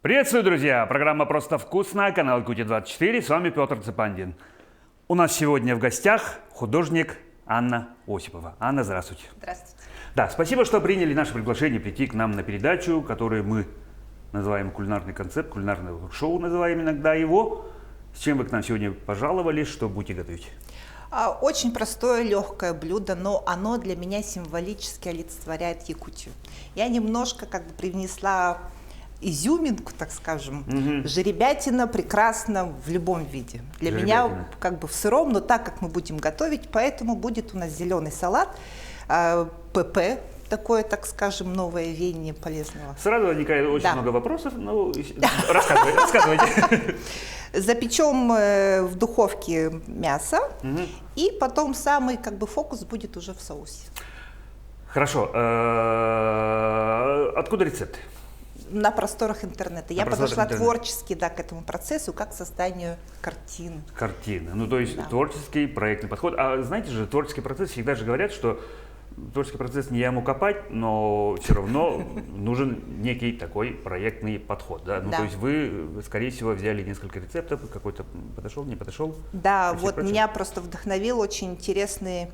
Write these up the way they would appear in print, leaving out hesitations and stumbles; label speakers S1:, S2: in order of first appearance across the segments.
S1: Приветствую, друзья! Программа «Просто вкусно», канал Якутия-24, с вами Петр Цепандин. У нас сегодня в гостях художник Анна Осипова. Анна, здравствуйте.
S2: Здравствуйте.
S1: Да, спасибо, что приняли наше приглашение прийти к нам на передачу, которую мы называем «Кулинарный концепт», «Кулинарное шоу» называем иногда его. С чем вы к нам сегодня пожаловали, что будете готовить?
S2: Очень простое, легкое блюдо, но оно для меня символически олицетворяет Якутию. Я немножко привнесла изюминку, так скажем. Жеребятина прекрасна в любом виде. Для меня в сыром, но так как мы будем готовить, поэтому будет у нас зеленый салат, ПП, такое, так скажем, новое веяние полезного.
S1: Сразу возникает очень много вопросов, но рассказывайте.
S2: Запечем в духовке мясо, и потом самый фокус будет уже в соусе.
S1: Хорошо. Откуда рецепт?
S2: На просторах интернета. Я подошла творчески к этому процессу, как к созданию картины.
S1: Ну, то есть творческий проектный подход. А знаете же, творческий процесс, всегда же говорят, что творческий процесс не яму копать, но все равно нужен некий такой проектный подход. Да? То есть вы, скорее всего, взяли несколько рецептов, какой-то подошел, не подошел?
S2: Да, вот меня просто вдохновил очень интересные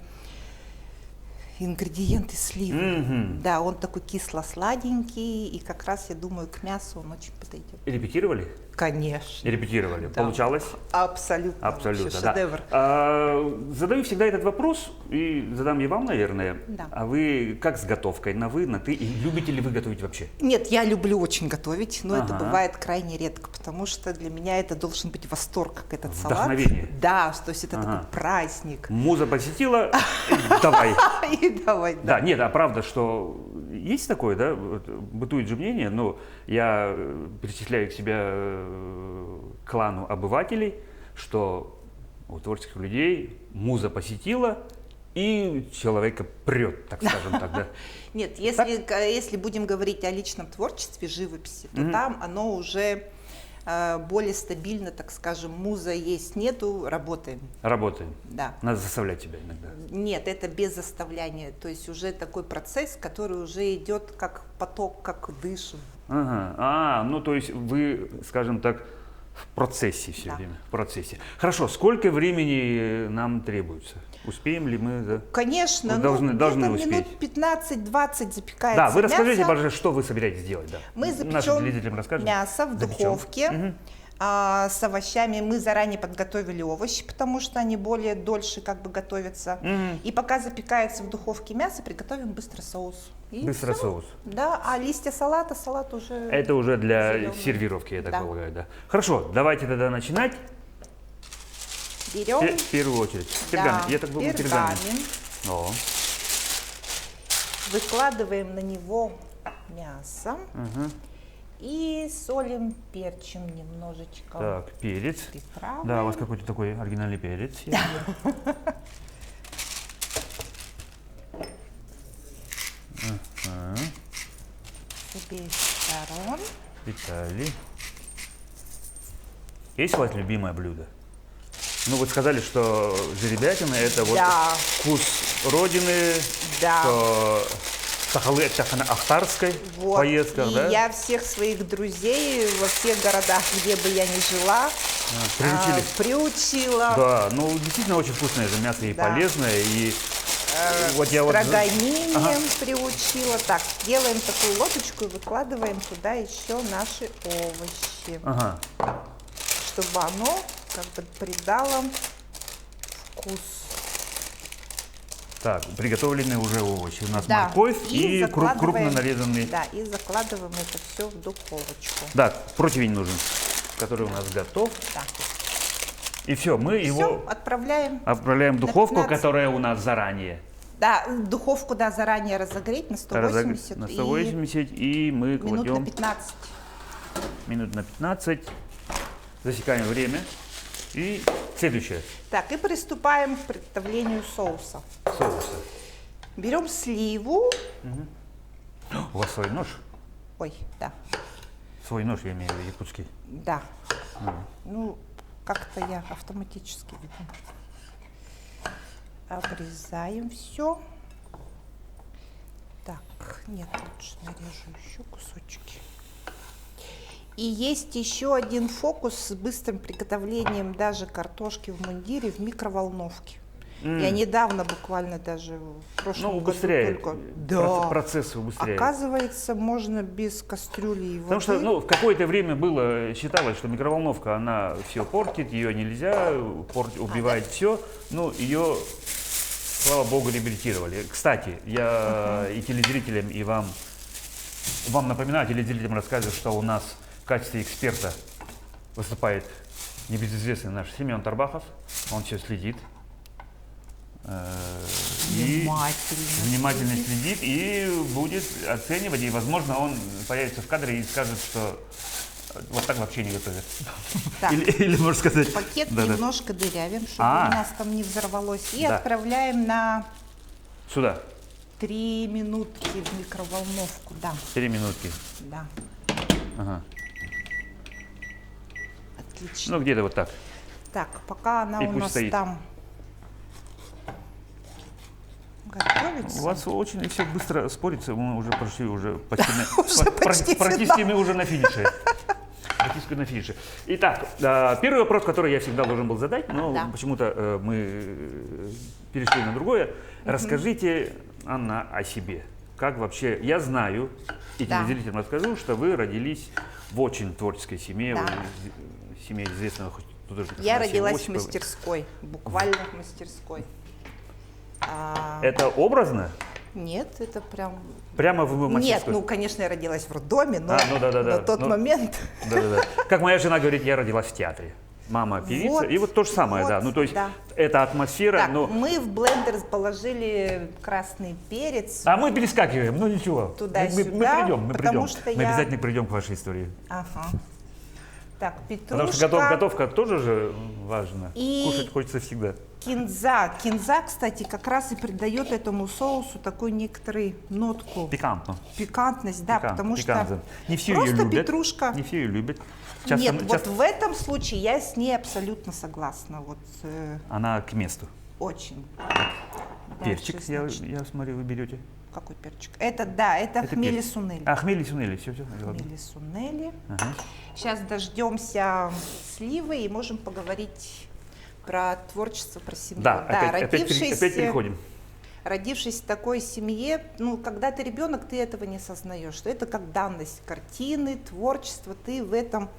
S2: ингредиенты сливы. Да, он такой кисло-сладенький, и как раз, я думаю, к мясу он очень подойдет.
S1: Репетировали?
S2: Конечно.
S1: Репетировали.
S2: Да.
S1: Получалось?
S2: Абсолютно.
S1: Абсолютно,
S2: шедевр.
S1: Задаю всегда этот вопрос, и задам и вам, наверное.
S2: Да.
S1: А вы как с готовкой? На вы, на ты? И любите ли вы готовить вообще?
S2: Нет, я люблю очень готовить, но это бывает крайне редко, потому что для меня это должен быть восторг, как этот салат.
S1: Вдохновение.
S2: Да, то есть это такой праздник.
S1: Муза посетила, давай.
S2: И давай.
S1: Да, нет, а правда, что есть такое, да, бытует же мнение, но я причисляю к себя клану обывателей, что у творческих людей муза посетила, и человека прет, так скажем так, да?
S2: Нет, если будем говорить о личном творчестве, живописи, то там оно уже более стабильно, так скажем, муза есть, нету, работаем.
S1: Работаем.
S2: Да.
S1: Надо заставлять себя иногда.
S2: Нет, это без заставляния, то есть уже такой процесс, который уже идет как поток, как дышим.
S1: Ну то есть вы, скажем так, в процессе все время, в процессе. Хорошо, сколько времени нам требуется? Успеем ли мы?
S2: Конечно,
S1: должны успеть.
S2: Минут 15-20 запекается.
S1: Да, вы расскажите, пожалуйста, что вы собираетесь делать. Да.
S2: Мы запечем мясо в духовке с овощами. Мы заранее подготовили овощи, потому что они более дольше готовятся. И пока запекается в духовке мясо, приготовим быстро соус.
S1: Быстро соус.
S2: Да, а листья салат уже...
S1: Это уже для
S2: зеленый.
S1: сервировки, я так полагаю, да. Хорошо, давайте тогда начинать.
S2: Берем.
S1: В первую очередь. Пергамент. Я так думаю, пергамент.
S2: Выкладываем на него мясо. И солим, перчим немножечко.
S1: Так, перец.
S2: Приправы.
S1: Да, у вас какой-то такой оригинальный перец.
S2: Да. С обеих сторон.
S1: Италии. Есть у вас любимое блюдо? Ну, вы сказали, что жеребятина – это вкус родины, что Сахалы – это на ахтарской поездках, да?
S2: И я всех своих друзей во всех городах, где бы я ни жила, приучила.
S1: Да, действительно очень вкусное же мясо и полезное. И
S2: строганинем приучила. Так, делаем такую лодочку и выкладываем туда еще наши овощи. Чтобы оно придало вкус.
S1: Так, приготовленные уже овощи. У нас морковь и крупно нарезанный.
S2: Да, и закладываем это все в духовочку.
S1: Да, противень нужен, который у нас готов.
S2: Да.
S1: И все, мы его
S2: отправляем
S1: в духовку, которая у нас заранее.
S2: Да, духовку заранее разогреть на 180.
S1: На 180 и мы
S2: минут
S1: кладем...
S2: на 15.
S1: Минут на 15. Засекаем время. И следующее.
S2: Так, и приступаем к приготовлению соуса. Берем сливу.
S1: У вас свой нож?
S2: Ой, да.
S1: Свой нож, я имею в виду, якутский.
S2: Да. Как-то я автоматически веду. Обрезаем все. Так, нет, лучше нарежу еще кусочки. И есть еще один фокус с быстрым приготовлением даже картошки в мундире в микроволновке. Я недавно, буквально даже в прошлом году
S1: убыстряет.
S2: только...
S1: Процесс убыстряет.
S2: Оказывается, можно без кастрюли и воды.
S1: Потому что в какое-то время считалось, что микроволновка, она все портит, ее нельзя, убивает все. Ее, слава богу, реабилитировали. Кстати, я и телезрителям, и вам напоминаю, телезрителям рассказываю, что у нас в качестве эксперта выступает небезызвестный наш Семен Тарбахов. Он все следит. Внимательно следит и будет оценивать, и, возможно, он появится в кадре и скажет, что вот так вообще не готовят.
S2: Так,
S1: или можно сказать...
S2: Пакет немножко дырявим, чтобы у нас там не взорвалось. И отправляем на...
S1: Сюда.
S2: 3 минутки в микроволновку, да.
S1: 3 минутки.
S2: Да.
S1: Ага.
S2: Отлично.
S1: Где-то вот так.
S2: Так, пока она
S1: и
S2: у нас
S1: стоит.
S2: там готовится.
S1: У вас очень все быстро спорится, мы уже прошли почти
S2: почти
S1: мы уже на финише. Практически на финише. Итак, первый вопрос, который я всегда должен был задать, но почему-то мы перешли на другое. Расскажите, Анна, о себе. Как вообще, я знаю, и телезрителям расскажу, что вы родились в очень творческой семье, семье известного художника.
S2: Я родилась в мастерской, буквально в мастерской.
S1: Это образно?
S2: Нет, это прям...
S1: Прямо в мастерской?
S2: Нет, конечно, я родилась в роддоме, но
S1: на
S2: тот момент...
S1: Как моя жена говорит, я родилась в театре. Мама певица, и вот то же самое, то есть это атмосфера.
S2: Так, мы в блендер положили красный перец.
S1: А мы перескакиваем, ничего.
S2: Туда-сюда.
S1: Мы придем. Мы обязательно придем к вашей истории.
S2: Ага. Так, петрушка.
S1: Потому что готовка тоже же важна. Кушать хочется всегда.
S2: Кинза. Кинза, кстати, как раз и придает этому соусу такую некоторую нотку. Пикантность, да, потому что
S1: не все
S2: просто
S1: ее любят.
S2: Петрушка.
S1: Не все ее любят.
S2: Вот в этом случае я с ней абсолютно согласна.
S1: Она к месту.
S2: Очень.
S1: Перчик, я смотрю, вы берете.
S2: Какой перчик? Это хмели-сунели.
S1: Хмели-сунели, все.
S2: Хмели-сунели. Сейчас дождемся сливы и можем поговорить про творчество, про семью.
S1: Да, опять переходим.
S2: Родившись в такой семье, когда ты ребенок, ты этого не осознаешь, что это как данность картины, творчество, ты в этом...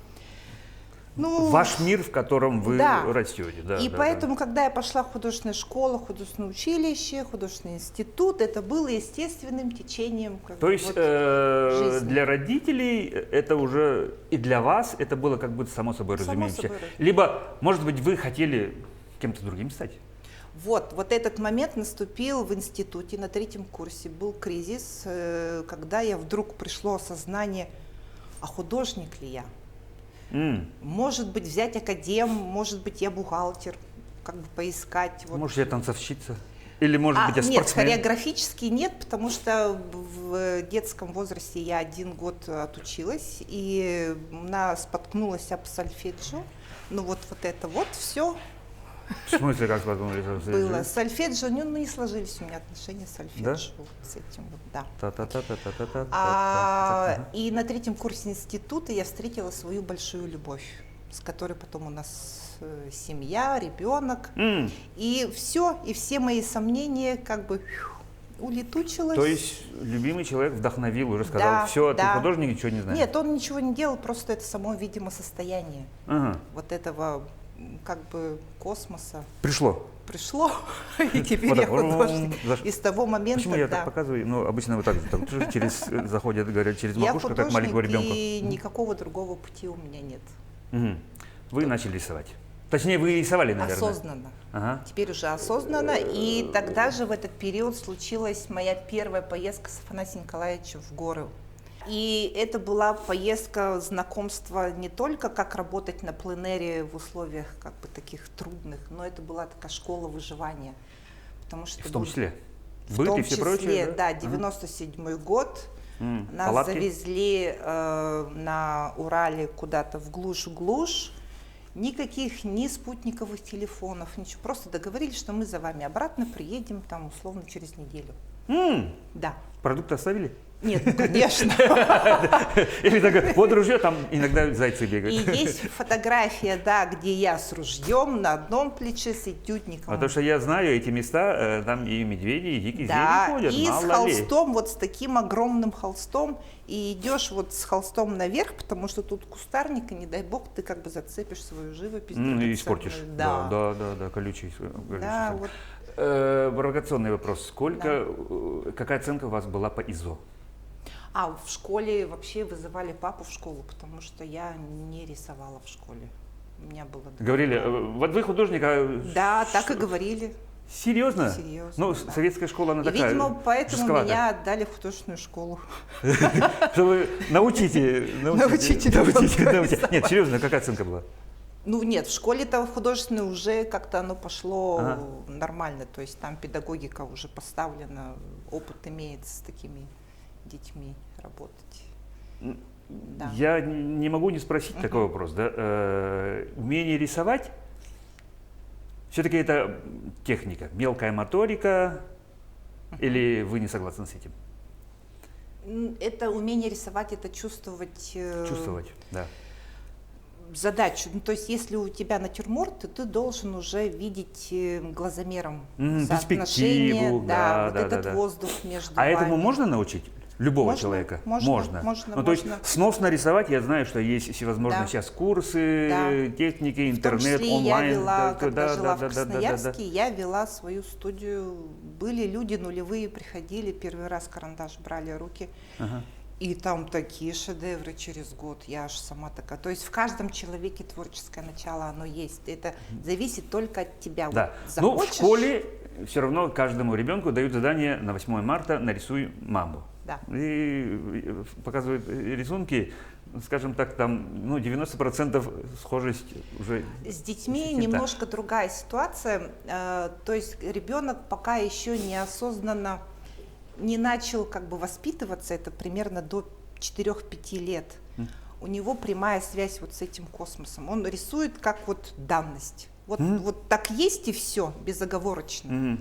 S1: Ваш мир, в котором вы растете.
S2: Поэтому, когда я пошла в художественную школу, художественное училище, художественный институт, это было естественным течением
S1: То есть для родителей это уже и для вас это было как будто само собой разумеется. Либо, может быть, вы хотели кем-то другим стать?
S2: Вот этот момент наступил в институте на 3-м курсе. Был кризис, когда вдруг пришло осознание, а художник ли я? Может быть, взять академ, может быть, я бухгалтер, поискать.
S1: Может, я танцовщица? Или, может быть, я спортсмен?
S2: Нет, хореографически нет, потому что в детском возрасте я 1 год отучилась, и споткнулась об сольфеджио. Вот это все.
S1: В смысле, как споткнулись?
S2: Было. Сольфеджио, не сложились у меня отношения с сольфеджио с этим, да. И на 3-м курсе института я встретила свою большую любовь, с которой потом у нас семья, ребенок. И все мои сомнения улетучилось.
S1: То есть любимый человек вдохновил, уже сказал, все, ты художник, ничего не знаешь?
S2: Нет, он ничего не делал, просто это само, видимо, состояние вот этого космоса.
S1: Пришло,
S2: и теперь я художник. И с того момента,
S1: Почему я так показываю? Обычно вот так заходят, говорят, через макушку, как маленького ребенка.
S2: И никакого другого пути у меня нет.
S1: Вы начали рисовать. Точнее, вы рисовали, наверное.
S2: Осознанно. Теперь уже осознанно. И тогда же в этот период случилась моя первая поездка с Афанасием Николаевичем в горы. И это была поездка знакомства не только как работать на пленэре в условиях таких трудных, но это была такая школа выживания. Потому что
S1: в том числе?
S2: Быт и все прочее? Да, 97-й год. Нас завезли на Урале куда-то в глушь. Никаких ни спутниковых телефонов, ничего. Просто договорились, что мы за вами обратно приедем условно через неделю.
S1: Да. Продукты оставили?
S2: Нет, ну, конечно.
S1: Или так, вот ружье, там иногда зайцы
S2: И
S1: бегают.
S2: есть фотография, да, где я с ружьем на одном плече с этюдником.
S1: Потому что я знаю эти места, там и медведи, и дикие
S2: Да,
S1: звери ходят,
S2: и с
S1: мало ли.
S2: холстом, вот с таким огромным холстом, и идешь вот с холстом наверх, потому что тут кустарник, и не дай бог, ты как бы зацепишь свою живопись.
S1: И
S2: драгоценную.
S1: испортишь.
S2: Да.
S1: Да, колючий.
S2: Да, вот.
S1: Провокационный вопрос. Какая оценка у вас была по ИЗО?
S2: А в школе вообще вызывали папу в школу, потому что я не рисовала в школе. У меня было...
S1: Говорили, вот вы художник, а...
S2: Да, так и говорили.
S1: Серьезно?
S2: Серьезно,
S1: Ну,
S2: да.
S1: советская школа, она
S2: И,
S1: такая
S2: видимо, поэтому
S1: жестковатая.
S2: меня отдали в художественную школу.
S1: Что вы научите. Нет, серьезно, какая оценка была?
S2: Ну нет, в школе-то в художественной уже как-то оно пошло нормально, то есть там педагогика уже поставлена, опыт имеется с такими детьми работать. Да.
S1: Я не могу не спросить такой вопрос. Да? Умение рисовать, все-таки это техника, мелкая моторика, или вы не согласны с этим?
S2: Это умение рисовать, это чувствовать...
S1: Чувствовать, да.
S2: Задачу. Ну, то есть, если у тебя натюрморт, то ты должен уже видеть глазомером
S1: перспективу,
S2: соотношение,
S1: да,
S2: вот этот
S1: да.
S2: воздух между
S1: А
S2: вами.
S1: этому можно научить? Любого
S2: Можно,
S1: человека?
S2: можно.
S1: Ну, то есть сносно рисовать, я знаю, что есть всевозможные
S2: Да.
S1: сейчас курсы,
S2: Да.
S1: техники,
S2: В том
S1: интернет,
S2: числе
S1: онлайн.
S2: я вела, когда
S1: да,
S2: жила
S1: да,
S2: в
S1: да, да, да,
S2: Красноярске, я вела свою студию. Были люди нулевые, приходили, первый раз карандаш брали в руки.
S1: Ага.
S2: И там такие шедевры через год, я аж сама такая. То есть в каждом человеке творческое начало, оно есть. Это зависит только от тебя.
S1: Да.
S2: Вот
S1: Ну, в
S2: захочешь-
S1: школе все равно каждому ребенку дают задание на 8 марта «Нарисуй маму».
S2: Да.
S1: И показывают рисунки, скажем так, там 90% схожесть уже.
S2: С детьми
S1: Да.
S2: немножко другая ситуация. То есть ребенок пока еще неосознанно не начал как бы воспитываться, это примерно до 4-5 лет. У него прямая связь вот с этим космосом. Он рисует как вот данность. Вот так есть и все, безоговорочно.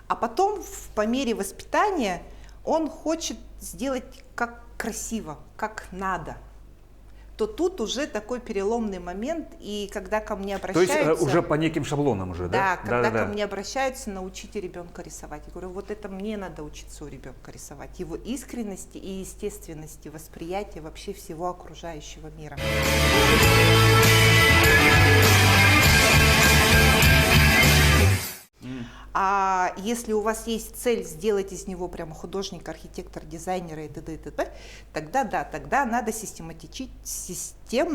S2: А потом, по мере воспитания, он хочет сделать как красиво, как надо. То тут уже такой переломный момент, и когда ко мне
S1: То
S2: обращаются...
S1: есть уже по неким шаблонам уже,
S2: Да,
S1: да?
S2: когда ко мне обращаются, научите ребенка рисовать. Я говорю, вот это мне надо учиться у ребенка рисовать. Его искренности и естественности восприятия вообще всего окружающего мира. А если у вас есть цель сделать из него прямо художника, архитектора, дизайнера и т.д. и т.п., тогда да, тогда надо системно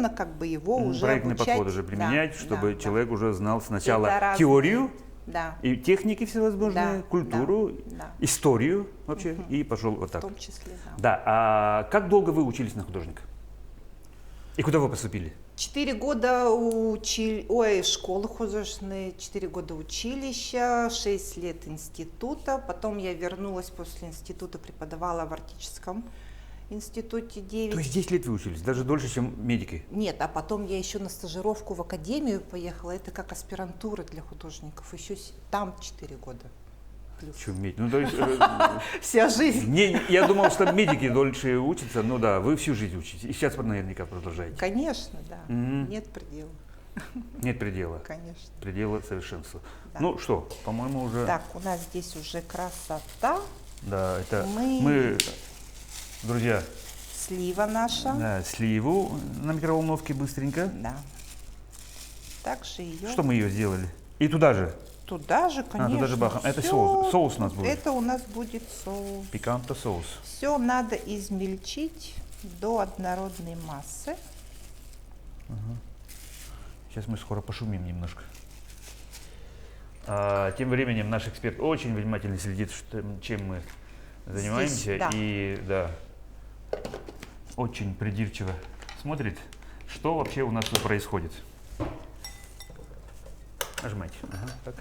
S2: как бы его уже
S1: проектный
S2: обучать.
S1: подход уже применять,
S2: Да,
S1: чтобы
S2: да,
S1: человек уже знал
S2: Это
S1: сначала
S2: разные.
S1: теорию
S2: Да,
S1: и техники всевозможные,
S2: Да,
S1: культуру,
S2: да.
S1: историю вообще, и пошел вот
S2: в
S1: так.
S2: том числе, да.
S1: Да, а как долго вы учились на художника? И куда вы поступили?
S2: 4 года школы художественной, 4 года училища, 6 лет института. Потом я вернулась после института, преподавала в Арктическом институте 9.
S1: То есть 10 лет вы учились, даже дольше, чем медики?
S2: Нет, а потом я еще на стажировку в академию поехала. Это как аспирантура для художников. Еще там 4 года. Плюс.
S1: Ну, то есть,
S2: Вся жизнь.
S1: я думал, что медики дольше учатся, ну да, вы всю жизнь учитесь, и сейчас наверняка продолжаете.
S2: Конечно, да.
S1: Мгм.
S2: Нет предела.
S1: Нет предела,
S2: Конечно.
S1: предела совершенства.
S2: Да.
S1: Ну что, по-моему, уже...
S2: Так, у нас здесь уже красота.
S1: Да, это
S2: Мы-
S1: мы, друзья,
S2: Слива наша.
S1: да, сливу на микроволновке быстренько.
S2: Да. Также ее
S1: Что мы ее сделали? И туда же,
S2: туда же, конечно.
S1: туда же бахом. Это
S2: всё.
S1: соус у нас будет.
S2: Это у нас будет соус.
S1: Пиканто соус.
S2: Все надо измельчить до однородной массы.
S1: Сейчас мы скоро пошумим немножко. А, тем временем наш эксперт очень внимательно следит, чем мы занимаемся.
S2: Здесь, да.
S1: И да, очень придирчиво смотрит, что вообще у нас тут происходит. Нажимайте. Ага, так.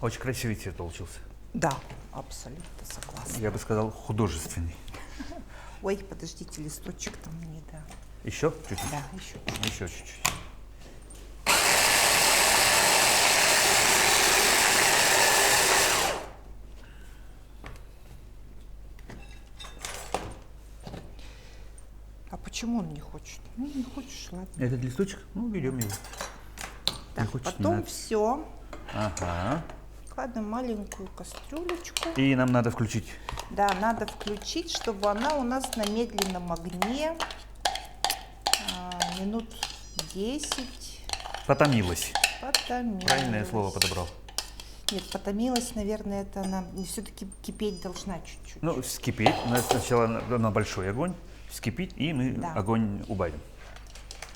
S1: Очень красивый цвет получился.
S2: Да, абсолютно согласна.
S1: Я бы сказал, художественный.
S2: Ой, подождите, листочек там не да.
S1: Еще чуть-чуть?
S2: Да, еще.
S1: Еще чуть-чуть.
S2: А почему он не хочет? Ну, не хочешь, ладно.
S1: Этот листочек? Ну, берем его.
S2: Так,
S1: хочешь, не
S2: потом
S1: надо.
S2: все.
S1: Ага.
S2: Кладем маленькую кастрюлечку.
S1: И нам надо включить.
S2: Да, надо включить, чтобы она у нас на медленном огне минут 10
S1: Потомилась.
S2: потомилась.
S1: Правильное слово подобрал.
S2: Нет, потомилась, наверное, это она все-таки кипеть должна чуть-чуть.
S1: Ну, вскипеть. Сначала на большой огонь. Вскипит, и мы
S2: Да.
S1: огонь убавим.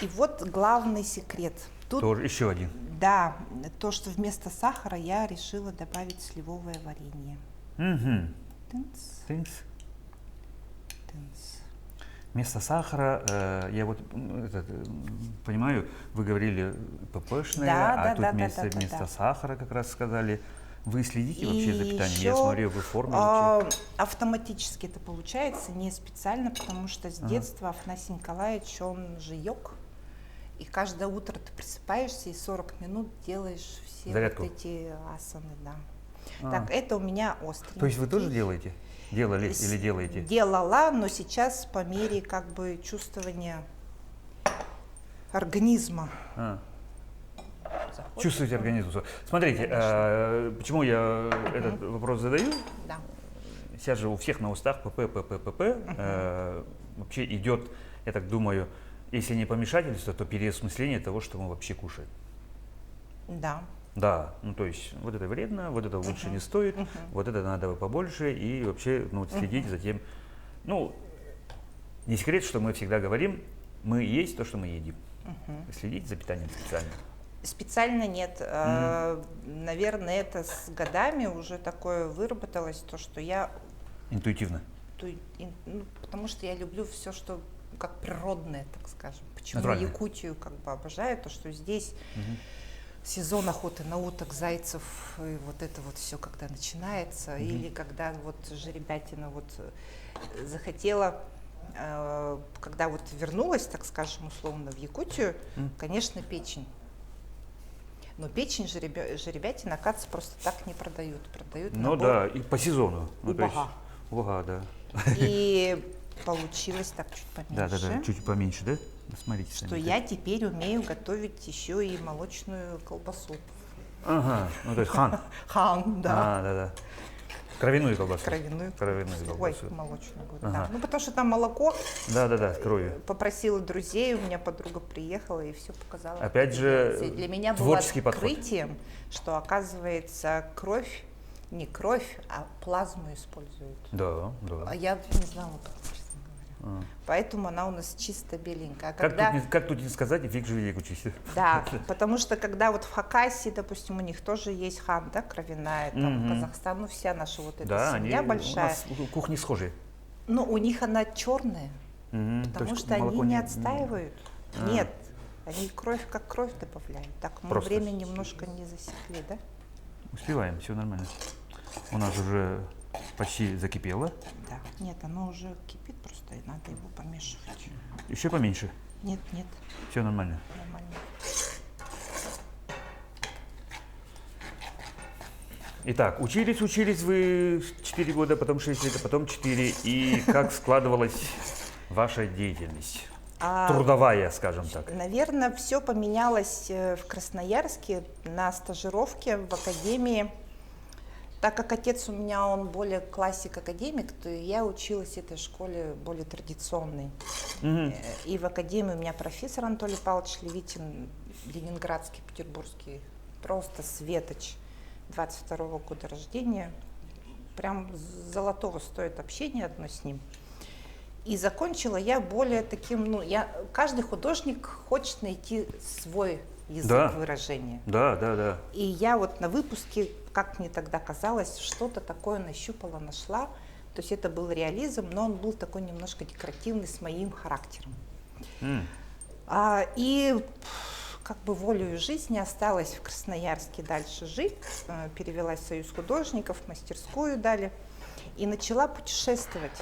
S2: И вот главный секрет. Тут,
S1: Тоже еще один.
S2: да, то, что вместо сахара я решила добавить сливовое варенье.
S1: Угу.
S2: Тынц,
S1: Тынц.
S2: тынц.
S1: Вместо сахара, я вот понимаю, вы говорили ППшное,
S2: Да,
S1: а
S2: да,
S1: тут
S2: да,
S1: вместо
S2: да.
S1: сахара как раз сказали. Вы следите вообще за
S2: И
S1: питанием? Я
S2: еще,
S1: смотрю, вы в форме вообще.
S2: автоматически это получается, не специально, потому что с детства Афанасий Николаевич, он же йог. И каждое утро ты просыпаешься и 40 минут делаешь все
S1: Зарядку.
S2: вот эти асаны, да. Так, это у меня остренький.
S1: То есть вы тоже делаете? Делали
S2: С-
S1: или делаете?
S2: Делала, но сейчас по мере как бы чувствования организма. заходит.
S1: Чувствуете организм. Смотрите, почему я этот вопрос задаю?
S2: Да.
S1: Сейчас же у всех на устах ПП. Вообще идет, я так думаю, если не помешательство, то переосмысление того, что мы вообще кушаем.
S2: Да.
S1: Да, ну то есть вот это вредно, вот это лучше не стоит, вот это надо побольше и вообще ну, следить за тем. Ну, не секрет, что мы всегда говорим, мы есть то, что мы едим. Следить за питанием специально.
S2: Специально нет. Наверное, это с годами уже такое выработалось, то, что я...
S1: Интуитивно.
S2: Потому что я люблю все, что как природное, так скажем. Почему
S1: Натуральное.
S2: Якутию как бы обожаю, то, что здесь сезон охоты на уток, зайцев, и вот это вот все, когда начинается, или когда вот жеребятина вот захотела, когда вот вернулась, так скажем, условно в Якутию, конечно, печень. Но печень жеребятина, оказывается, просто так не продают. Продают
S1: Ну
S2: набор
S1: да, и по сезону. Ну, то есть,
S2: убага.
S1: убага, да.
S2: И получилось так чуть поменьше.
S1: Да, чуть поменьше, да? Смотрите.
S2: Что
S1: сами.
S2: я теперь умею готовить еще и молочную колбасу.
S1: Ага, ну то есть хан.
S2: Хан, да.
S1: Да. Кровяную колбасу.
S2: Кровяную
S1: Кровяную
S2: Ой,
S1: колбасу.
S2: молочную говорю,
S1: Ага.
S2: да. Ну, потому что там молоко.
S1: Да, с кровью.
S2: Попросила друзей, у меня подруга приехала и все показала. как
S1: Опять
S2: это
S1: же,
S2: делается. И для меня было
S1: творческий подход.
S2: открытием, что, оказывается, кровь, не кровь, а плазму используют.
S1: Да.
S2: А я не знала, честно говоря. Поэтому она у нас чисто беленькая. А когда...
S1: Как тут не сказать, и фиг живи, учись.
S2: Да, потому что когда вот в Хакасии, допустим, у них тоже есть хан, да, кровяная, там, Казахстан, ну вся наша вот эта
S1: Да,
S2: семья
S1: они
S2: большая.
S1: у нас кухни схожие.
S2: Но у них она черная,
S1: То
S2: потому
S1: есть
S2: что они
S1: молоко
S2: не отстаивают.
S1: А.
S2: Нет, они кровь как кровь добавляют. Так, мы
S1: Просто.
S2: время немножко не засекли, да?
S1: Успеваем, все нормально. У нас уже почти закипело.
S2: Да. Нет, оно уже кипит просто, и надо его помешивать.
S1: Еще поменьше.
S2: Нет,
S1: Все нормально.
S2: нормально.
S1: Итак, учились вы 4 года, потом 6 лет, а потом 4. И как складывалась ваша деятельность? Трудовая, скажем так.
S2: Наверное, все поменялось в Красноярске на стажировке в академии. Так как отец у меня, он более классик-академик, то я училась в этой школе более традиционной. И в академии у меня профессор Анатолий Павлович Левитин, ленинградский, петербургский, просто светоч, 22-го года рождения. Прям золотого стоит общение одно с ним. И закончила я более таким, каждый художник хочет найти свой язык выражения.
S1: Да.
S2: И я вот на выпуске, как мне тогда казалось, что-то такое нащупала, нашла. То есть это был реализм, но он был такой немножко декоративный, с моим характером. И как бы волею жизни осталась в Красноярске дальше жить, перевелась в Союз художников, мастерскую дали и начала путешествовать.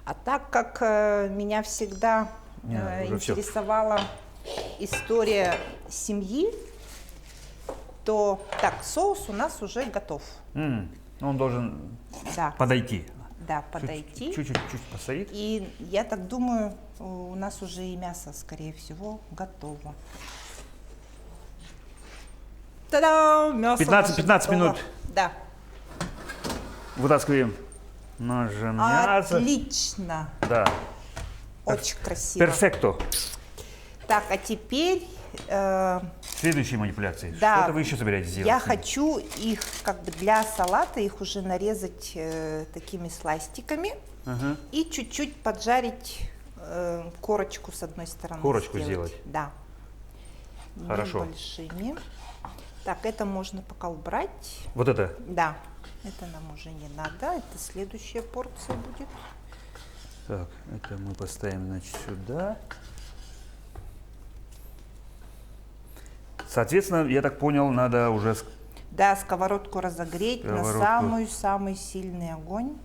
S2: А так как меня всегда интересовала история семьи, то так, соус у нас уже готов.
S1: Он должен подойти.
S2: Да, подойти.
S1: Чуть-чуть постоит.
S2: И я так думаю, у нас уже и мясо, скорее всего, готово. Та-дам! Мясо
S1: 15 минут.
S2: Да.
S1: Вытаскиваем наше мясо.
S2: Отлично.
S1: Да.
S2: Очень красиво.
S1: Перфекто.
S2: Так, а теперь...
S1: Следующие манипуляции.
S2: Да,
S1: что вы еще собираетесь делать?
S2: Я хочу их как бы для салата их уже нарезать такими слайстиками и чуть-чуть поджарить корочку с одной стороны.
S1: Корочку сделать?
S2: Да.
S1: Хорошо.
S2: Небольшими. Так, это можно пока убрать.
S1: Вот это?
S2: Да. Это нам уже не надо. Это следующая порция будет.
S1: Так, это мы поставим, значит, сюда. Соответственно, я так понял, надо уже...
S2: Да, сковородку разогреть на самый-самый сильный огонь.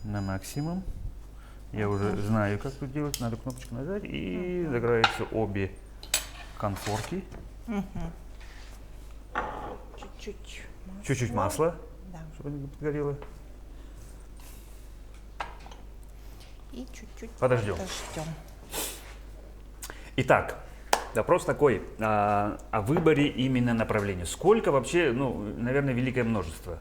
S1: На максимум. Я уже знаю, как тут делать. Надо кнопочку нажать, и загораются обе конфорки. Чуть-чуть масла,
S2: да,
S1: чтобы не подгорело.
S2: И чуть-чуть
S1: подождем. Итак, вопрос такой, о выборе именно направления. Сколько вообще, наверное, великое множество.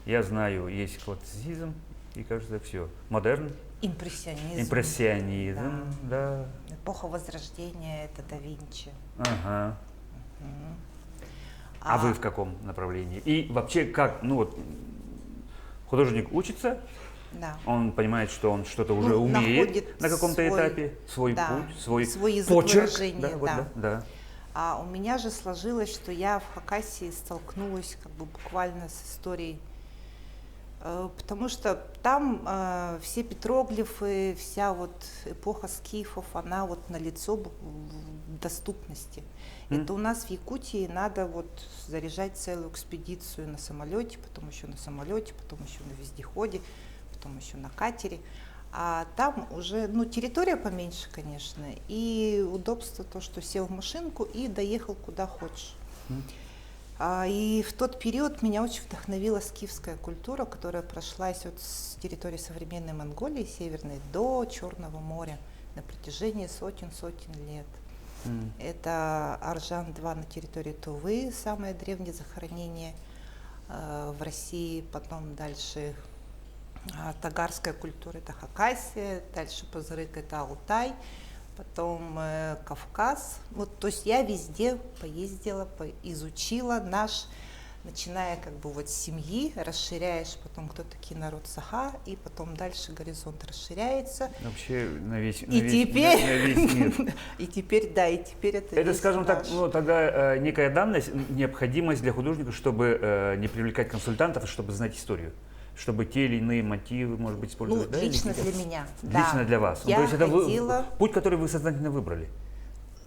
S1: Я знаю, есть классицизм и, кажется, все. Модерн. Импрессионизм, да.
S2: Эпоха Возрождения, это да Винчи.
S1: Ага. А вы в каком направлении? И вообще, как, художник учится,
S2: да,
S1: он понимает, что он что-то уже умеет на каком-то этапе, свой путь, свой почерк. Да.
S2: А у меня же сложилось, что я в Хакасии столкнулась как бы буквально с историей, потому что там все петроглифы, вся вот эпоха скифов, она вот налицо в доступности. Это у нас в Якутии надо вот заряжать целую экспедицию на самолете, потом еще на самолете, потом еще на вездеходе, потом еще на катере. А там уже, территория поменьше, конечно, и удобство то, что сел в машинку и доехал куда хочешь. И в тот период меня очень вдохновила скифская культура, которая прошлась вот с территории современной Монголии, северной, до Черного моря на протяжении сотен лет. Это Аржан-2 на территории Тувы, самое древнее захоронение в России, потом дальше тагарская культура, это Хакасия, дальше Пазырык, это Алтай, потом Кавказ. Вот, то есть я везде поездила, изучила начиная как бы вот с семьи, расширяешь потом, кто такие народ Саха, и потом дальше горизонт расширяется.
S1: Вообще на весь мир.
S2: И теперь это.
S1: Это, скажем так, тогда некая данность, необходимость для художника, чтобы не привлекать консультантов, чтобы знать историю. Чтобы те или иные мотивы, может быть, использовать.
S2: Лично для меня.
S1: Лично для вас.
S2: То есть это
S1: путь, который вы сознательно выбрали.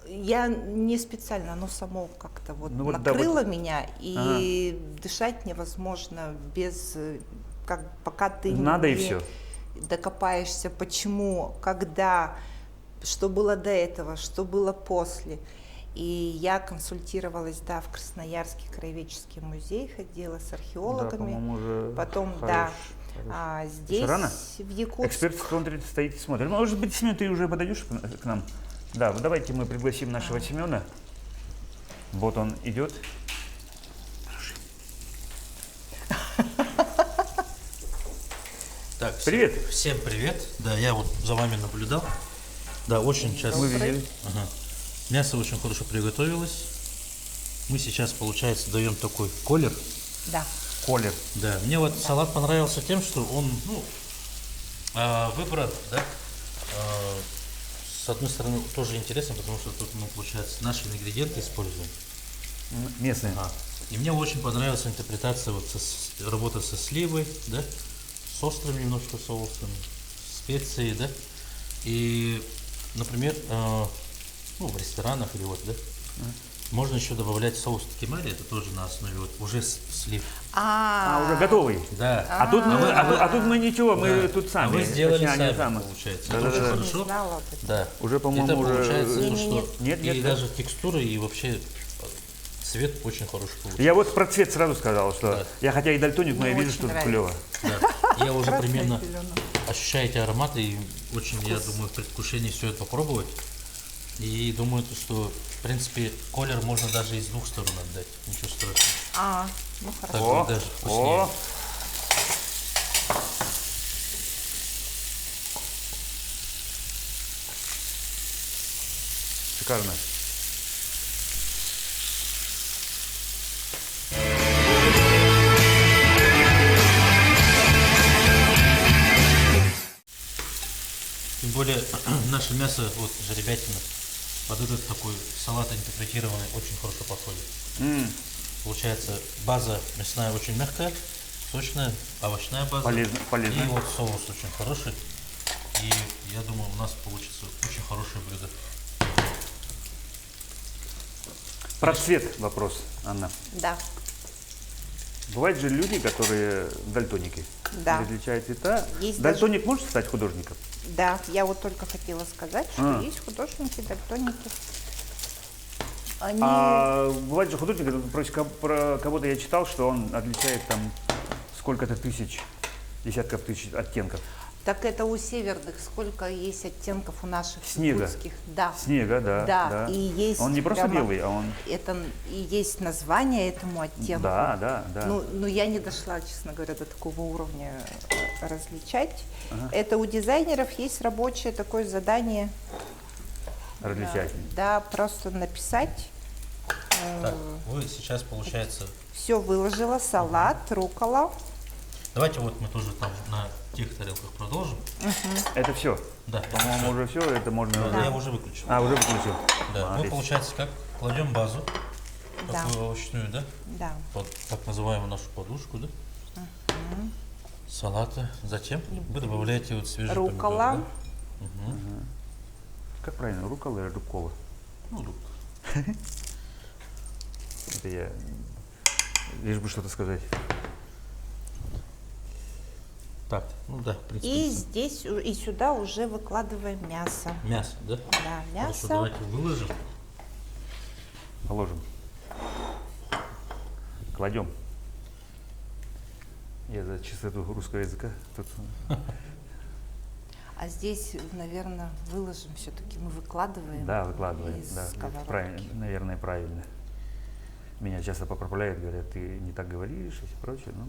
S2: Я не специально, оно само как-то накрыло меня, и дышать невозможно без, пока ты не докопаешься, почему, когда, что было до этого, что было после. И я консультировалась, в Красноярский краеведческий музей, ходила с археологами, потом, здесь, в Якутске.
S1: Эксперт смотрит, стоит и смотрит. Может быть, Семен, ты уже подойдешь к нам? Да, давайте мы пригласим нашего Семена. Вот он идет.
S3: Так,
S1: привет.
S3: Всем привет. Да, я вот за вами наблюдал. Да, очень часто.
S1: Мы видели.
S3: Мясо очень хорошо приготовилось. Мы сейчас, получается, даем такой колер.
S2: Да.
S1: Колер.
S3: Да. Мне вот салат понравился тем, что он, выбран, с одной стороны, тоже интересно, потому что тут мы, получается, наши ингредиенты используем.
S1: Местные.
S3: И мне очень понравилась интерпретация, работа со сливой, с острым немножко соусом, специи, да. И, например, ну, в ресторанах или вот, да, можно еще добавлять соус такимари, это тоже на основе вот уже слив.
S1: Уже готовый.
S3: Да.
S1: А тут мы ничего, мы
S3: Да.
S1: тут сами.
S3: А вы сделали
S1: точнее, они
S3: сами,
S1: сами.
S3: получается.
S1: Да,
S3: Это
S1: да,
S3: очень
S1: да.
S3: хорошо.
S2: Не знала об этом.
S3: Да.
S1: Уже, по-моему,
S3: это
S1: уже-
S3: получается, то,
S2: Не-не-не.
S3: что
S1: Нет,
S3: и
S1: нет, да.
S3: даже текстура, и вообще цвет очень хороший получился.
S1: Я вот про цвет сразу сказал, что
S3: Да.
S1: я хотя и дальтоник, но
S2: Мне
S1: я вижу,
S2: очень
S1: что это
S2: нравится.
S1: клево.
S3: Да. Я уже
S2: Красный,
S3: примерно
S2: зелёный.
S3: ощущаю эти ароматы и очень, я думаю, в предвкушении все это попробовать. И думаю, что, в принципе, колер можно даже и с двух сторон отдать. Ничего страшного.
S2: Ну
S3: Так
S2: хорошо.
S3: будет даже вкуснее.
S1: О, шикарно.
S3: Тем более, наше мясо, вот жеребятина, под этот такой салат интерпретированный очень хорошо подходит. Получается, база мясная очень мягкая, сочная, овощная база.
S1: Полезно, полезно.
S3: И вот соус очень хороший. И я думаю, у нас получится очень хорошее блюдо.
S1: Про цвет вопрос, Анна.
S2: Да.
S1: Бывают же люди, которые дальтоники.
S2: Да.
S1: Различают цвета.
S2: Есть
S1: Дальтоник может стать художником?
S2: Да, я вот только хотела сказать, что
S1: А.
S2: есть художники, дальтоники. Они...
S1: А бывает же художник, про кого-то я читал, что он отличает там сколько-то тысяч, десятков тысяч оттенков.
S2: Так это у северных сколько есть оттенков у наших
S1: Снега.
S2: якутских? Да.
S1: Снега, да.
S2: Да, и есть
S1: Он не просто
S2: прямо-
S1: белый, а он...
S2: Это и есть название этому оттенку.
S1: Да, да, да.
S2: Ну, я не дошла, честно говоря, до такого уровня различать. Это у дизайнеров есть рабочее такое задание.
S1: Различать.
S2: Да, просто написать.
S3: Так, вы сейчас, получается,
S2: Все выложила, салат, рукола.
S3: давайте вот мы тоже там на тех тарелках продолжим.
S1: Это все.
S3: Да,
S1: По-моему, уже все, это можно...
S3: я уже выключил.
S1: А, уже выключил.
S3: Да, мы,
S1: Молодец.
S3: получается, как кладем базу,
S2: Да.
S3: такую овощную, да,
S2: Да.
S3: под так называемую нашу подушку, да, салата. Затем вы добавляете вот свежий
S2: Рукола.
S3: помидор, да?
S1: Как правильно, рукола или рукола?
S3: Ну, рук.
S1: Это я... Лишь бы что-то сказать.
S3: Так, ну да, в принципе.
S2: И здесь, и сюда уже выкладываем мясо.
S3: Мясо, да?
S2: Да,
S3: Хорошо,
S2: мясо.
S3: давайте выложим.
S1: Положим. Кладем. Я за чистоту русского языка. Тут...
S2: А здесь, наверное, выложим все-таки, мы выкладываем.
S1: Да, выкладываем.
S2: из
S1: Да,
S2: сковородки.
S1: правильно, наверное, правильно. Меня часто поправляют, говорят, ты не так говоришь и все прочее. Ну,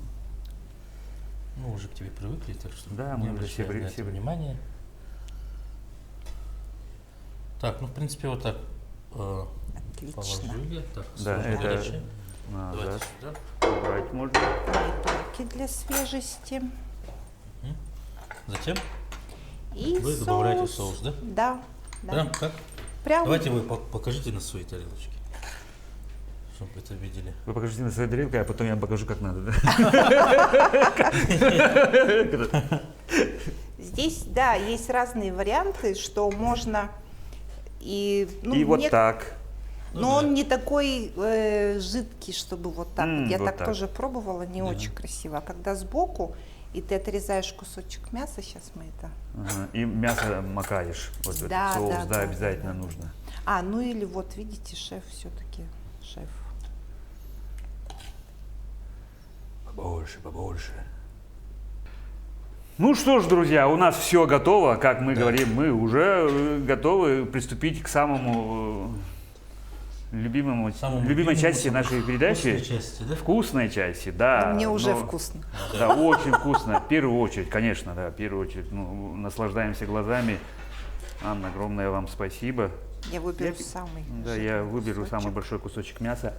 S3: Ну, уже к тебе привыкли, так что
S1: Да,
S3: не
S1: мы уже все
S3: обращаем на
S1: все
S3: это внимания. Так, ну, в принципе, вот так
S2: Отлично.
S3: положу я. Так,
S1: Да,
S3: сложно
S1: это
S3: горячее.
S1: надо
S3: Давайте сюда.
S1: убрать можно.
S2: Помидорки для свежести.
S3: Затем
S2: И
S3: вы добавляете соус, да?
S2: Да. Да.
S3: Прям как?
S2: Прям
S3: Давайте вы покажите на своей тарелочке, чтобы это видели.
S1: Вы покажите на своей тарелке, а потом я покажу, как надо. Да?
S2: Здесь, да, есть разные варианты, что можно и... ну,
S1: И вот
S2: мне-
S1: так.
S2: Но
S3: Ну да.
S2: он не такой жидкий, чтобы вот так. Я
S1: вот
S2: так,
S1: так.
S2: тоже пробовала, не очень красиво. А когда сбоку, и ты отрезаешь кусочек мяса, сейчас мы это...
S1: Ага, и мясо макаешь. Вот в этот
S2: Да,
S1: соус,
S2: да,
S1: да,
S2: да,
S1: обязательно
S2: да, да.
S1: нужно.
S2: А, ну или вот, видите, шеф все-таки, шеф.
S1: Побольше, побольше. Ну что ж, друзья, у нас все готово. Как мы говорим, мы уже готовы приступить к самому любимой
S3: Самому
S1: части
S3: любимому,
S1: нашей передачи.
S3: вкусной части, да?
S1: Вкусной части, да.
S2: Мне уже
S1: но-
S2: вкусно.
S1: Да, очень вкусно. В первую очередь, конечно, да, в первую очередь. Ну, наслаждаемся глазами. Анна, огромное вам спасибо.
S2: Я выберу
S1: Я-
S2: самый.
S1: Да,
S2: жирный
S1: я выберу
S2: кусочек.
S1: самый большой кусочек мяса.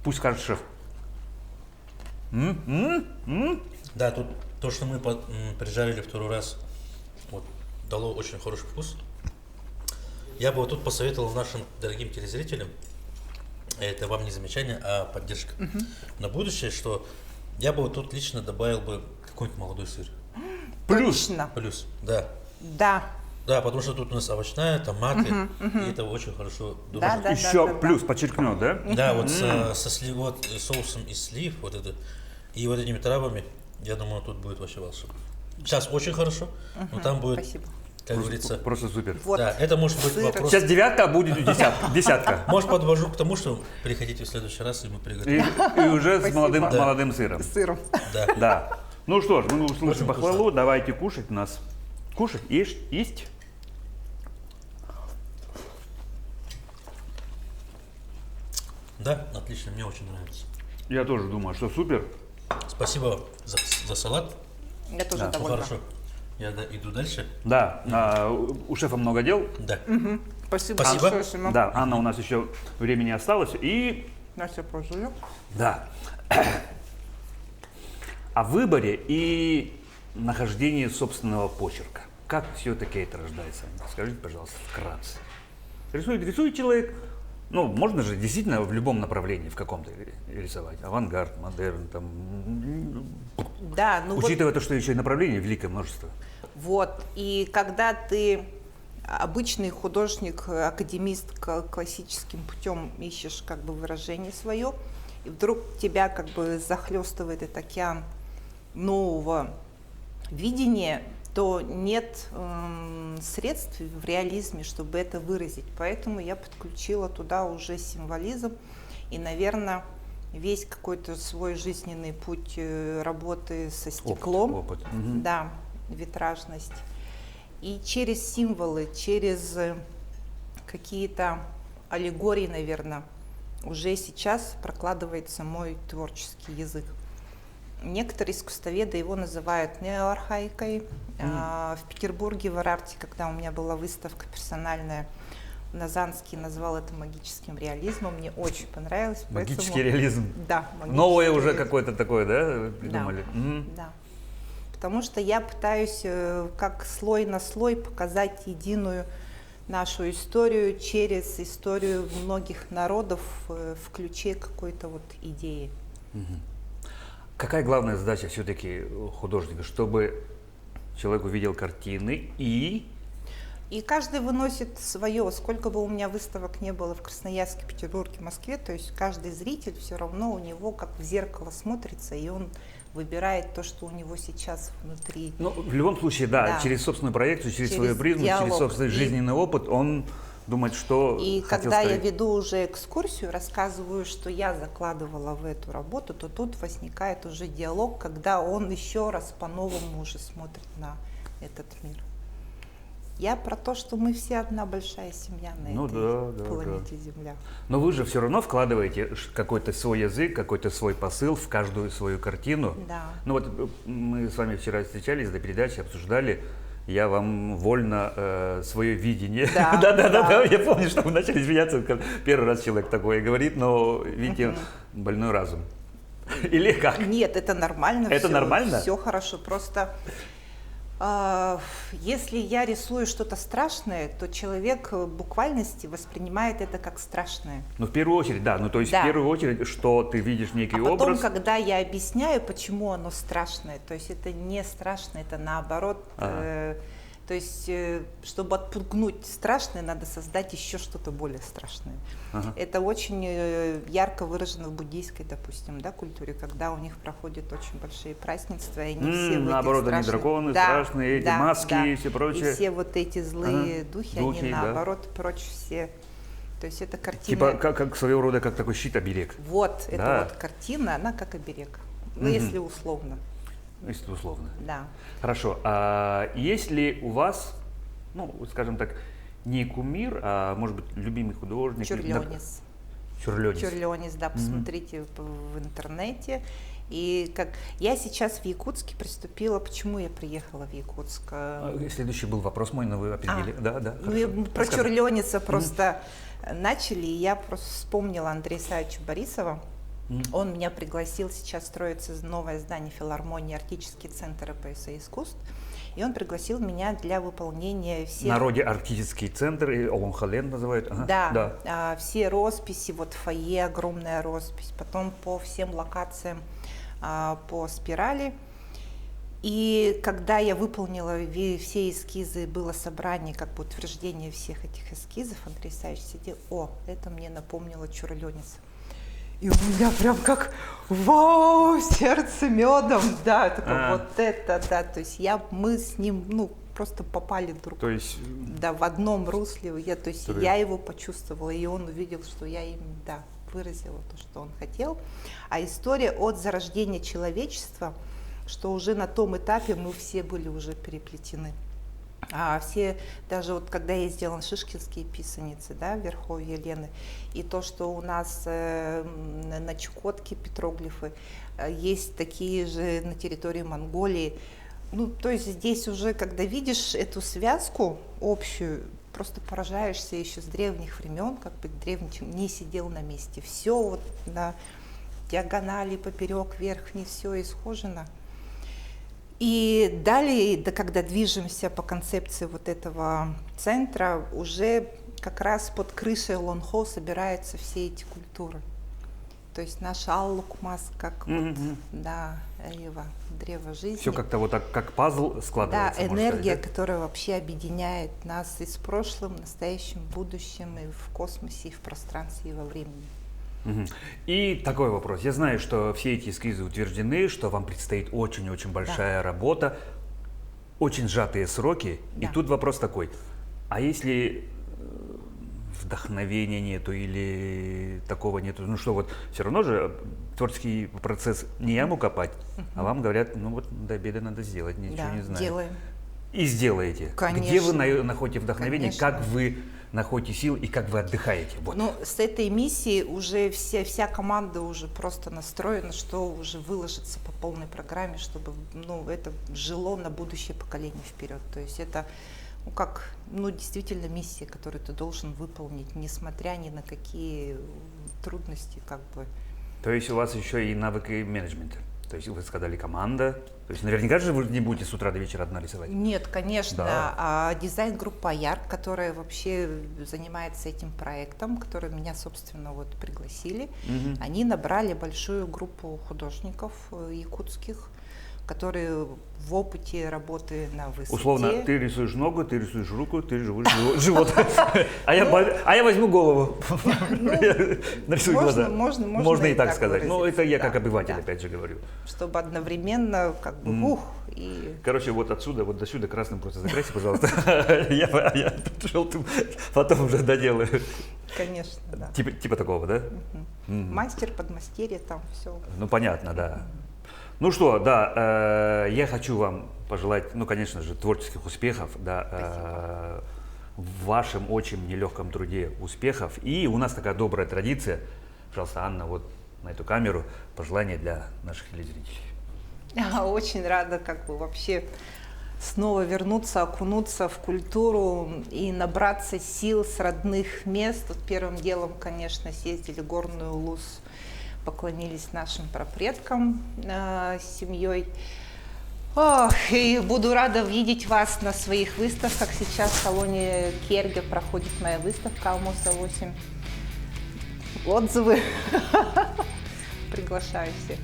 S1: Пусть скажет шеф.
S3: Да, тут то, что мы прижарили второй раз, вот, дало очень хороший вкус. Я бы вот тут посоветовал нашим дорогим телезрителям Это вам не замечание, а поддержка. На будущее, что я бы вот тут лично добавил бы какой-нибудь молодой сыр.
S2: Точно.
S3: Плюс, да.
S2: Да.
S3: Да, потому что тут у нас овощная, томаты, и это очень хорошо
S2: Да,
S3: дружит.
S2: да.
S1: Еще плюс подчеркну, да?
S3: Да, вот вот соусом из слив, вот это, и вот этими травами, я думаю, тут будет вообще волшебно. Сейчас очень хорошо, но там будет,
S2: Спасибо.
S3: как говорится,
S1: Просто супер.
S2: Вот.
S3: да, это может быть
S2: Сыр.
S3: вопрос.
S1: Сейчас 9, а будет десятка.
S3: Может, подвожу к тому, что приходите в следующий раз, и мы
S1: И,
S3: приготовим.
S1: и уже с
S2: Спасибо.
S1: молодым сыром.
S2: С сыром.
S3: Да.
S1: Да. Ну что ж, мы услышали
S3: Очень
S1: похвалу, давайте кушать у нас. Кушать, есть.
S3: Да, отлично, мне очень нравится.
S1: Я тоже думаю, что супер.
S3: Спасибо за салат.
S2: Я тоже
S3: Ну,
S2: довольна.
S3: хорошо, я иду дальше.
S1: Да, у шефа много дел.
S3: Да.
S2: Спасибо
S3: Спасибо.
S2: большое, Сима.
S1: Да, Анна, у нас еще времени осталось. И
S2: Настя, пожалуй.
S1: да, о выборе и нахождении собственного почерка. Как все-таки это рождается? Скажите, пожалуйста, вкратце. Рисует человек, ну, можно же действительно в любом направлении, в каком-то рисовать. Авангард, модерн, там,
S2: Да, ну
S1: учитывая то, что еще и направлений великое множество.
S2: вот. И когда ты обычный художник, академист, классическим путем ищешь как бы выражение свое, и вдруг тебя как бы захлестывает этот океан нового видения, то нет средств в реализме, чтобы это выразить. Поэтому я подключила туда уже символизм. И, наверное, весь какой-то свой жизненный путь работы со стеклом,
S1: Опыт.
S2: да, витражность. И через символы, через какие-то аллегории, наверное, уже сейчас прокладывается мой творческий язык. Некоторые искусствоведы его называют неоархаикой. В Петербурге, в Арарте, когда у меня была выставка персональная, Назанский назвал это магическим реализмом. Мне очень понравилось.
S1: Магический реализм.
S2: Да. магический
S1: Новое уже
S2: реализм.
S1: какое-то такое, да, придумали?
S2: Да. Потому что я пытаюсь как слой на слой показать единую нашу историю через историю многих народов в ключе какой-то вот идеи.
S1: Какая главная задача все-таки художника, чтобы человек увидел картины и...
S2: И каждый выносит свое. Сколько бы у меня выставок не было в Красноярске, Петербурге, Москве, то есть каждый зритель все равно у него как в зеркало смотрится, и он выбирает то, что у него сейчас внутри.
S1: Ну, в любом случае, да,
S2: Да.
S1: через собственную проекцию, через
S2: Через
S1: свою призму, через
S2: диалог.
S1: собственный
S2: И-
S1: жизненный опыт, он думает, что
S2: И
S1: хотел
S2: когда я
S1: сказать.
S2: веду уже экскурсию, рассказываю, что я закладывала в эту работу, то тут возникает уже диалог, когда он еще раз по-новому уже смотрит на этот мир. Я про то, что мы все одна большая семья на
S1: Ну
S2: этой
S1: да,
S2: планете Земля.
S1: Но вы же все равно вкладываете какой-то свой язык, какой-то свой посыл в каждую свою картину.
S2: Да.
S1: Ну вот мы с вами вчера встречались до передачи, обсуждали. Я вам вольно свое видение.
S2: Да,
S1: Да. Я помню, что вы начали смеяться, как первый раз человек такое говорит, но видите, больной разум. Или как?
S2: Нет, это нормально.
S1: Это нормально?
S2: Все хорошо. Просто если я рисую что-то страшное, то человек в буквальности воспринимает это как страшное.
S1: Ну, в первую очередь, да. Ну, то есть,
S2: Да.
S1: в первую очередь, что ты видишь некий
S2: А потом,
S1: образ.
S2: когда я объясняю, почему оно страшное, то есть это не страшно, это наоборот, то есть чтобы отпугнуть страшное, надо создать еще что-то более страшное.
S1: Ага.
S2: Это очень ярко выражено в буддийской, допустим, да, культуре, когда у них проходят очень большие празднества, и они все в этих
S1: наоборот, они
S2: страшных-
S1: драконы
S2: Да,
S1: страшные, эти
S2: да,
S1: маски
S2: да.
S1: и все прочее.
S2: И все вот эти злые
S1: Ага.
S2: духи,
S1: Духи,
S2: они
S1: да.
S2: наоборот прочь все. То есть это картина.
S1: Типа как своего рода как такой щит-оберег.
S2: Вот,
S1: Да.
S2: эта вот картина, она как оберег. Ну, если условно,
S1: Если условно.
S2: да.
S1: Хорошо. А есть ли у вас, ну, скажем так, не кумир, а может быть любимый художник?
S2: Чурлёнис.
S1: Чурлёнис.
S2: Чурлёнис, да, посмотрите в интернете. И как я сейчас в Якутске приступила, почему я приехала в Якутск?
S1: Следующий был вопрос мой, но вы определили. Да.
S2: Ну,
S1: хорошо.
S2: мы про
S1: Рассказывай.
S2: Чурлёниса просто начали, и я просто вспомнила Андрея Савича Борисова. Он меня пригласил, сейчас строится новое здание филармонии, артический центр РПС и искусств. И он пригласил меня для выполнения всех...
S1: Народе арктический центр, и Олонхолен называют. Ага,
S2: Да, все росписи, вот фойе, огромная роспись, потом по всем локациям по спирали. И когда я выполнила все эскизы, было собрание, как бы утверждение всех этих эскизов, Андрей Исаевич сидел, это мне напомнило Чурленец. И у меня прям как, вау, сердце медом, да, такое, вот это, да, то есть мы с ним, просто попали друг,
S1: то есть,
S2: да, в одном русле, я его почувствовала, и он увидел, что я им, выразила то, что он хотел. А история от зарождения человечества, что уже на том этапе мы все были уже переплетены. Все, даже вот когда я сделала шишкинские писаницы, да, в Верховье Лены, и то, что у нас на Чукотке петроглифы, есть такие же на территории Монголии. То есть здесь уже, когда видишь эту связку общую, просто поражаешься еще с древних времен, как бы древний не сидел на месте. Все вот на диагонали, поперек, верхний, все исхожено. И далее, когда движемся по концепции вот этого центра, уже как раз под крышей Лонхо собираются все эти культуры. То есть наш Аллукмас, как Эва, древо жизни.
S1: Все как-то вот так, как пазл складывается.
S2: Да, энергия, которая вообще объединяет нас и с прошлым, настоящим, будущим, и в космосе, и в пространстве, и во времени.
S1: И такой вопрос. Я знаю, что все эти эскизы утверждены, что вам предстоит очень-очень большая работа, очень сжатые сроки. И тут вопрос такой. А если вдохновения нету или такого нету? Все равно же творческий процесс не яму копать, а вам говорят, до обеда надо сделать, ничего не знаю.
S2: Делаем.
S1: И сделаете.
S2: Конечно.
S1: Где вы находите вдохновение,
S2: Конечно.
S1: как вы находите сил и как вы отдыхаете? Вот.
S2: С этой миссией уже вся команда уже просто настроена, что уже выложится по полной программе, чтобы это жило на будущее поколение вперед. То есть это действительно миссия, которую ты должен выполнить, несмотря ни на какие трудности, как бы.
S1: То есть у вас еще и навыки менеджмента? То есть вы сказали команда, то есть наверняка же вы не будете с утра до вечера одна рисовать?
S2: Нет, конечно.
S1: Да.
S2: Дизайн-группа Ярк, которая вообще занимается этим проектом, который меня, собственно, пригласили, они набрали большую группу художников якутских, которые в опыте работы на высоте.
S1: Условно, ты рисуешь ногу, ты рисуешь руку, ты рисуешь живот. А я возьму голову, нарисую глаза. Можно и так сказать. Это я как обыватель, опять же, говорю.
S2: Чтобы одновременно и...
S1: Короче, вот отсюда, вот до сюда красным просто закрасьте, пожалуйста. Я желтым потом уже доделаю.
S2: Конечно, да.
S1: Типа такого, да?
S2: Мастер, подмастерье, там все.
S1: Понятно, да. Ну что, да, я хочу вам пожелать, конечно же, творческих успехов, да, в вашем очень нелегком труде успехов. И у нас такая добрая традиция, пожалуйста, Анна, вот на эту камеру, пожелания для наших телезрителей.
S2: Очень рада вообще снова вернуться, окунуться в культуру и набраться сил с родных мест. Первым делом, конечно, съездили в Горную Луз, поклонились нашим прапредкам с семьей. И буду рада видеть вас на своих выставках. Сейчас в салоне Керге проходит моя выставка Алмоса 8. Отзывы. Приглашаю всех.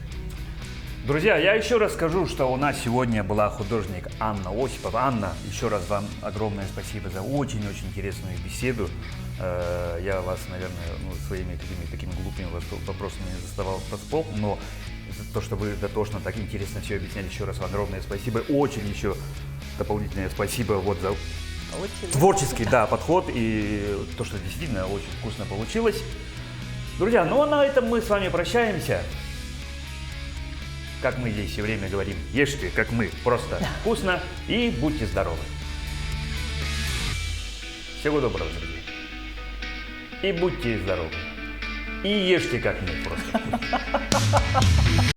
S1: Друзья, я еще раз скажу, что у нас сегодня была художник Анна Осипова. Анна, еще раз вам огромное спасибо за очень-очень интересную беседу. Я вас, наверное, своими такими глупыми вопросами не заставал врасплох, но за то, что вы дотошно так интересно все объясняли, еще раз вам огромное спасибо. Очень еще дополнительное спасибо за творческий подход и то, что действительно очень вкусно получилось. Друзья, а на этом мы с вами прощаемся. Как мы здесь все время говорим, ешьте, как мы, просто вкусно и будьте здоровы. Всего доброго, друзья. И будьте здоровы. И ешьте, как мы, просто вкусно.